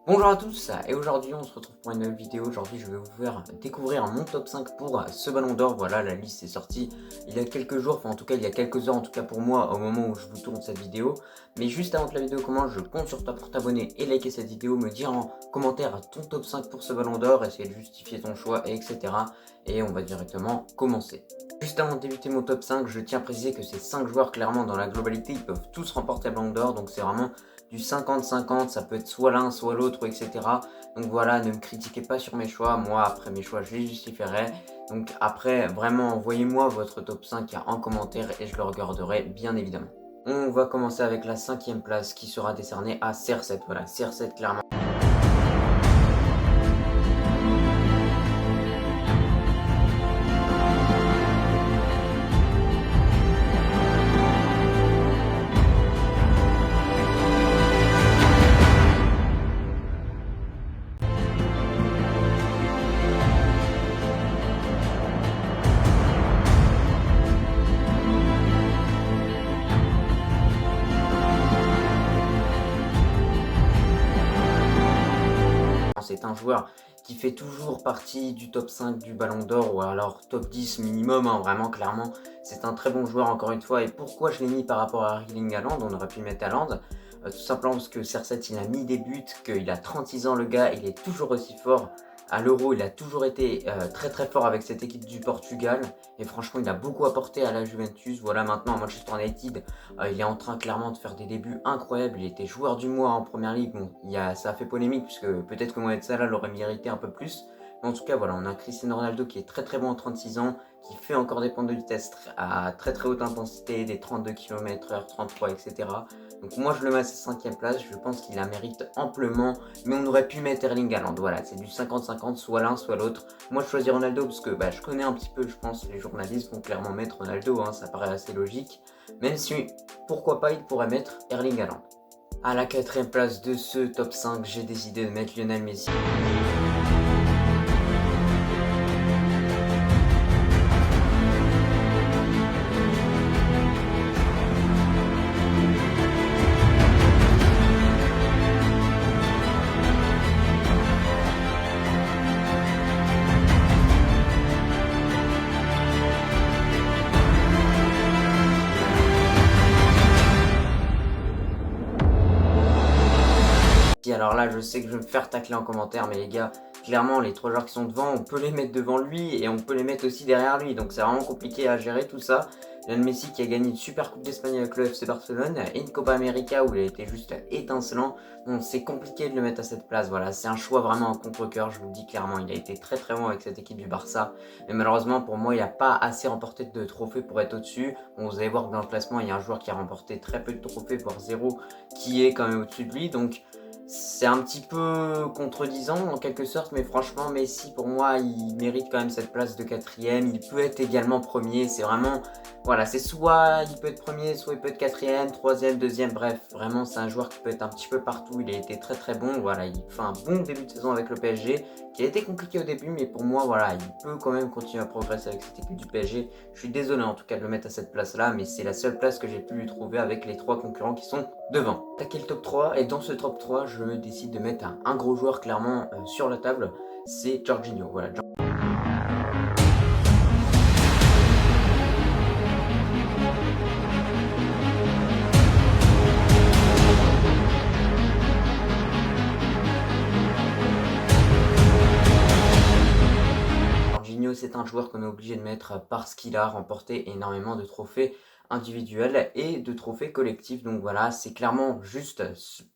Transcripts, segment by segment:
Bonjour à tous et aujourd'hui on se retrouve pour une nouvelle vidéo. Aujourd'hui je vais vous faire découvrir mon top 5 pour ce ballon d'or. Voilà, la liste est sortie il y a quelques jours, enfin en tout cas il y a quelques heures en tout cas pour moi au moment où je vous tourne cette vidéo. Mais juste avant que la vidéo commence, je compte sur toi pour t'abonner et liker cette vidéo, me dire en commentaire ton top 5 pour ce ballon d'or, essayer de justifier ton choix etc. Et on va directement commencer. Juste avant de débuter mon top 5, je tiens à préciser que ces 5 joueurs clairement dans la globalité ils peuvent tous remporter le ballon d'or, donc c'est vraiment du 50-50, ça peut être soit l'un, soit l'autre, etc. Donc voilà, ne me critiquez pas sur mes choix. Moi, après mes choix, je les justifierai. Donc après, vraiment, envoyez-moi votre top 5 en commentaire et je le regarderai, bien évidemment. On va commencer avec la 5e place qui sera décernée à CR7. Voilà, CR7, clairement. C'est un joueur qui fait toujours partie du top 5 du Ballon d'Or ou alors top 10 minimum, hein, vraiment clairement. C'est un très bon joueur encore une fois. Et pourquoi je l'ai mis par rapport à Erling Haaland? On aurait pu mettre Haaland. Tout simplement parce que CR7 il a mis des buts, qu'il a 36 ans le gars, il est toujours aussi fort. À l'Euro, il a toujours été très très fort avec cette équipe du Portugal. Et franchement, il a beaucoup apporté à la Juventus. Voilà, maintenant à Manchester United, il est en train clairement de faire des débuts incroyables. Il était joueur du mois en première ligue. Bon, ça a fait polémique puisque peut-être que Mohamed Salah l'aurait mérité un peu plus. Mais en tout cas, voilà, on a Cristiano Ronaldo qui est très très bon en 36 ans, qui fait encore des pointes de vitesse à très très haute intensité, des 32 km/h, 33, etc. Donc moi je le mets à sa 5e place, je pense qu'il la mérite amplement, mais on aurait pu mettre Erling Haaland. Voilà, c'est du 50-50, soit l'un, soit l'autre. Moi je choisis Ronaldo parce que je connais un petit peu, je pense, les journalistes vont clairement mettre Ronaldo, hein, ça paraît assez logique. Même si, pourquoi pas, il pourrait mettre Erling Haaland. À la 4e place de ce top 5, j'ai décidé de mettre Lionel Messi. Alors là, je sais que je vais me faire tacler en commentaire, mais les gars, clairement, les 3 joueurs qui sont devant, on peut les mettre devant lui et on peut les mettre aussi derrière lui. Donc c'est vraiment compliqué à gérer tout ça. Lionel Messi qui a gagné une super coupe d'Espagne avec le FC Barcelone et une Copa América où il a été juste étincelant. Donc c'est compliqué de le mettre à cette place. Voilà, c'est un choix vraiment en contre-cœur, je vous le dis clairement. Il a été très très bon avec cette équipe du Barça. Mais malheureusement, pour moi, il n'a pas assez remporté de trophées pour être au-dessus. Bon, vous allez voir que dans le classement, il y a un joueur qui a remporté très peu de trophées, voire zéro, qui est quand même au-dessus de lui. Donc c'est un petit peu contredisant en quelque sorte, mais franchement Messi pour moi il mérite quand même cette place de 4e. Il peut être également premier, c'est vraiment, voilà, c'est soit il peut être premier, soit il peut être 4e, 3e, 2e, bref, vraiment c'est un joueur qui peut être un petit peu partout. Il a été très très bon, voilà, il fait un bon début de saison avec le PSG qui a été compliqué au début, mais pour moi voilà, il peut quand même continuer à progresser avec cette équipe du PSG. Je suis désolé en tout cas de le mettre à cette place là, mais c'est la seule place que j'ai pu lui trouver avec les 3 concurrents qui sont devant. Attaquer le top 3, et dans ce top 3 je décide de mettre un gros joueur clairement sur la table, c'est Jorginho. Voilà. Jorginho, c'est un joueur qu'on est obligé de mettre parce qu'il a remporté énormément de trophées individuels et de trophées collectifs. Donc voilà, c'est clairement juste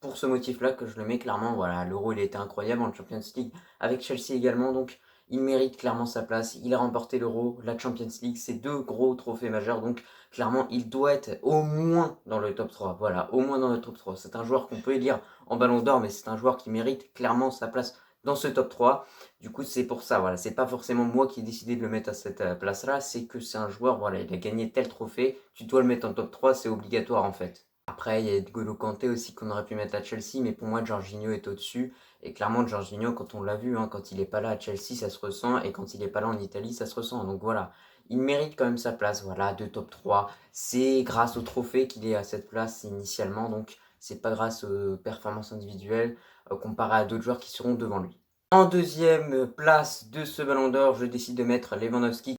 pour ce motif-là que je le mets clairement. Voilà, l'Euro, il a été incroyable en Champions League avec Chelsea également. Donc il mérite clairement sa place. Il a remporté l'Euro, la Champions League, c'est 2 gros trophées majeurs. Donc clairement, il doit être au moins dans le top 3. Voilà, au moins dans le top 3. C'est un joueur qu'on peut élire en Ballon d'Or, mais c'est un joueur qui mérite clairement sa place dans ce top 3. Du coup, c'est pour ça, voilà, c'est pas forcément moi qui ai décidé de le mettre à cette place-là, c'est que c'est un joueur, voilà, il a gagné tel trophée, tu dois le mettre en top 3, c'est obligatoire en fait. Après, il y a N'Golo Kanté aussi qu'on aurait pu mettre à Chelsea, mais pour moi, Jorginho est au-dessus. Et clairement, Jorginho, quand on l'a vu, hein, quand il est pas là à Chelsea, ça se ressent, et quand il est pas là en Italie, ça se ressent. Donc voilà, il mérite quand même sa place, voilà, de top 3. C'est grâce au trophée qu'il est à cette place initialement, donc c'est pas grâce aux performances individuelles comparé à d'autres joueurs qui seront devant lui. En deuxième place de ce Ballon d'Or, je décide de mettre Lewandowski.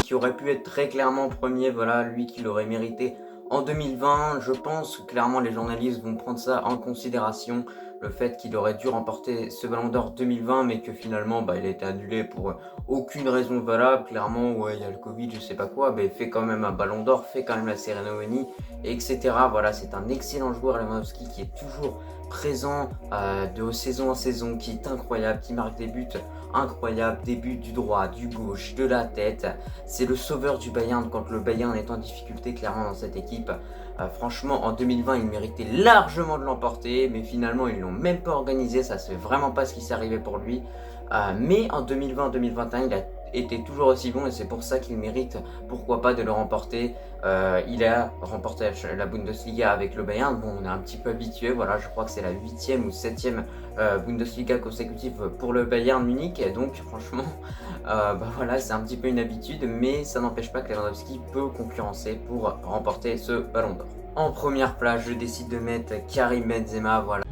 Qui aurait pu être très clairement premier, voilà, lui qui l'aurait mérité en 2020. Je pense que clairement les journalistes vont prendre ça en considération, le fait qu'il aurait dû remporter ce Ballon d'Or 2020, mais que finalement il a été annulé pour aucune raison valable. Clairement, ouais, il y a le Covid, je sais pas quoi, mais fait quand même un Ballon d'Or, fait quand même la cérémonie, etc. Voilà, c'est un excellent joueur, Lewandowski, qui est toujours présent de saison en saison, qui est incroyable, qui marque des buts incroyables, des buts du droit, du gauche, de la tête. C'est le sauveur du Bayern quand le Bayern est en difficulté clairement dans cette équipe. Franchement, en 2020, il méritait largement de l'emporter, mais finalement, ils l'ont même pas organisé. Ça se fait vraiment pas ce qui s'est arrivé pour lui. Mais en 2020-2021, il a été toujours aussi bon et c'est pour ça qu'il mérite, pourquoi pas, de le remporter. Il a remporté la Bundesliga avec le Bayern. Bon, on est un petit peu habitué. Voilà, je crois que c'est la 8e ou 7e Bundesliga consécutive pour le Bayern Munich. Et donc, franchement, voilà, c'est un petit peu une habitude, mais ça n'empêche pas que Lewandowski peut concurrencer pour remporter ce Ballon d'Or. En première place, je décide de mettre Karim Benzema. Voilà.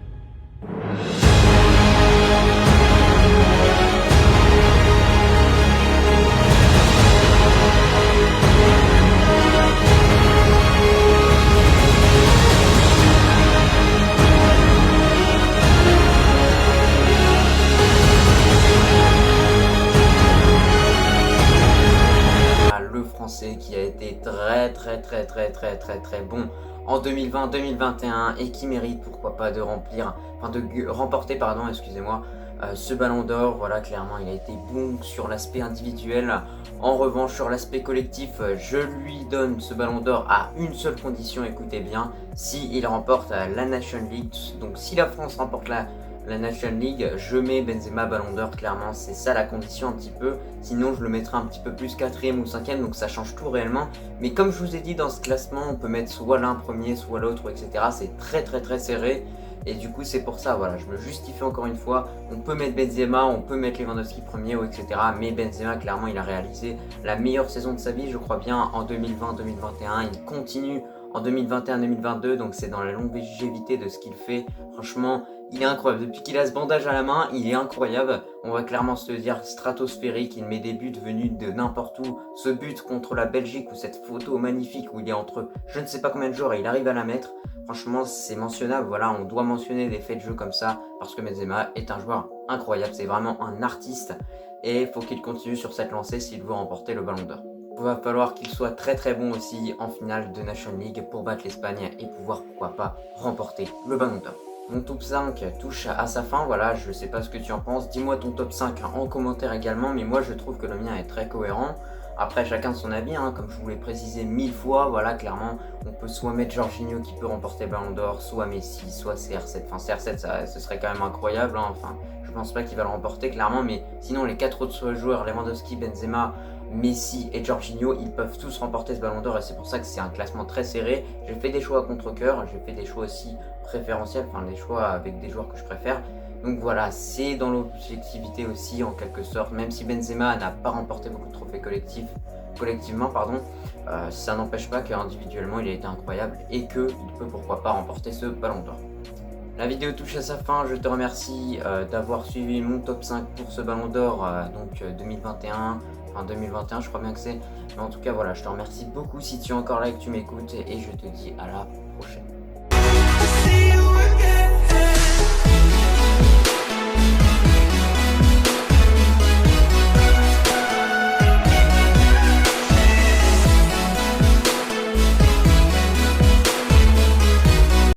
Le Français qui a été très bon en 2020-2021 et qui mérite, pourquoi pas, de remporter, pardon, excusez-moi, ce Ballon d'Or. Voilà, clairement, il a été bon sur l'aspect individuel. En revanche, sur l'aspect collectif, je lui donne ce Ballon d'Or à une seule condition, écoutez bien, s'il remporte la Nations League. Donc si la France remporte la National League, je mets Benzema Ballon d'Or, clairement, c'est ça la condition un petit peu, sinon je le mettrai un petit peu plus 4e ou 5e, donc ça change tout réellement, mais comme je vous ai dit, dans ce classement, on peut mettre soit l'un premier, soit l'autre, etc., c'est très serré, et du coup c'est pour ça, voilà, je me justifie encore une fois, on peut mettre Benzema, on peut mettre Lewandowski premier, etc., mais Benzema, clairement, il a réalisé la meilleure saison de sa vie, je crois bien, en 2020-2021, il continue en 2021-2022, donc c'est dans la longévité de ce qu'il fait, franchement, il est incroyable. Depuis qu'il a ce bandage à la main, il est incroyable. On va clairement se le dire, stratosphérique. Il met des buts venus de n'importe où. Ce but contre la Belgique ou cette photo magnifique où il est entre je ne sais pas combien de joueurs et il arrive à la mettre. Franchement, c'est mentionnable. Voilà, on doit mentionner des faits de jeu comme ça parce que Benzema est un joueur incroyable. C'est vraiment un artiste et il faut qu'il continue sur cette lancée s'il veut remporter le Ballon d'Or. Il va falloir qu'il soit très bon aussi en finale de National League pour battre l'Espagne et pouvoir, pourquoi pas, remporter le Ballon d'Or. Mon top 5 touche à sa fin, voilà, je sais pas ce que tu en penses, dis-moi ton top 5 en commentaire également, mais moi je trouve que le mien est très cohérent. Après chacun son avis, comme je vous l'ai précisé 1000 fois, voilà, clairement, on peut soit mettre Jorginho qui peut remporter le Ballon d'Or, soit Messi, soit CR7. Enfin CR7, ce serait quand même incroyable, enfin, je pense pas qu'il va le remporter clairement, mais sinon les 4 autres joueurs, Lewandowski, Benzema, Messi et Jorginho, ils peuvent tous remporter ce Ballon d'Or et c'est pour ça que c'est un classement très serré. J'ai fait des choix à contre-cœur, j'ai fait des choix aussi préférentiels, enfin des choix avec des joueurs que je préfère. Donc voilà, c'est dans l'objectivité aussi en quelque sorte, même si Benzema n'a pas remporté beaucoup de trophées collectivement, ça n'empêche pas qu'individuellement il a été incroyable et qu'il peut pourquoi pas remporter ce Ballon d'Or. La vidéo touche à sa fin, je te remercie d'avoir suivi mon top 5 pour ce Ballon d'Or, donc 2021, enfin 2021 je crois bien que c'est, mais en tout cas voilà, je te remercie beaucoup si tu es encore là et que tu m'écoutes et je te dis à la prochaine.